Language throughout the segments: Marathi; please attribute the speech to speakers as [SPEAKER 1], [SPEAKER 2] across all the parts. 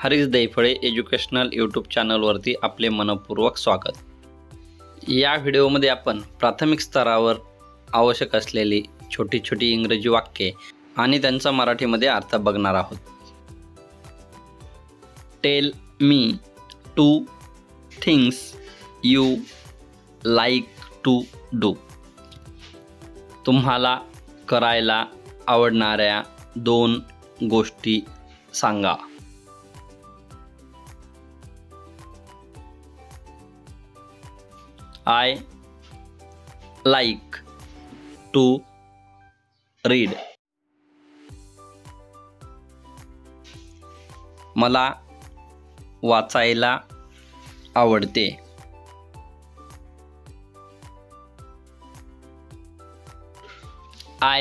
[SPEAKER 1] हरीश दैफळे एज्युकेशनल यूट्यूब चॅनलवरती आपले मनपूर्वक स्वागत। या व्हिडिओमध्ये आपण प्राथमिक स्तरावर आवश्यक असलेली छोटी छोटी इंग्रजी वाक्ये आणि त्यांचा मराठीमध्ये अर्थ बघणार आहोत। Tell me 2 things you like to do. तुम्हाला करायला आवडणाऱ्या 2 गोष्टी सांगा। I like to read. मला वाचायला आवडते। I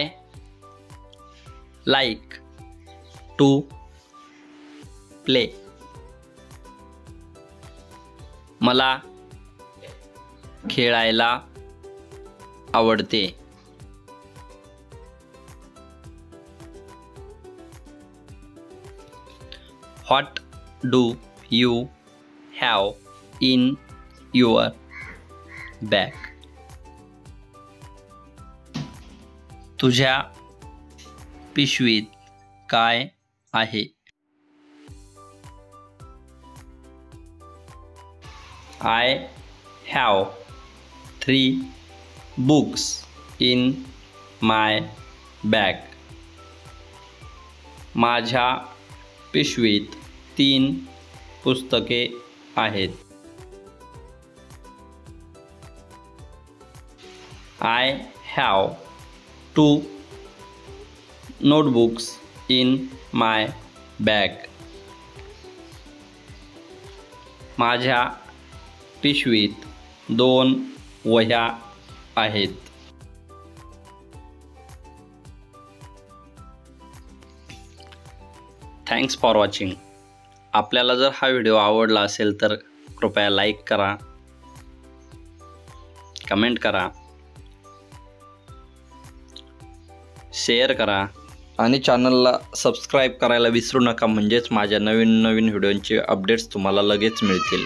[SPEAKER 1] like to play. मला खेळायला आवडते। What do you have in your bag? तुझ्या पिशवीत काय आहे? I have 3 books in my bag. माझ्या पिशवीत 3 पुस्तके आहेत। I have 2 notebooks in my bag. माझ्या पिशवीत 2 वह्या आहेत। Thanks for watching. आपल्याला जर हा व्हिडिओ आवडला असेल तर कृपया लाईक करा, कमेंट करा, शेअर करा आणि चॅनलला सबस्क्राईब करायला विसरू नका, म्हणजेच माझ्या नवीन व्हिडिओंचे अपडेट्स तुम्हाला लगेच मिळतील।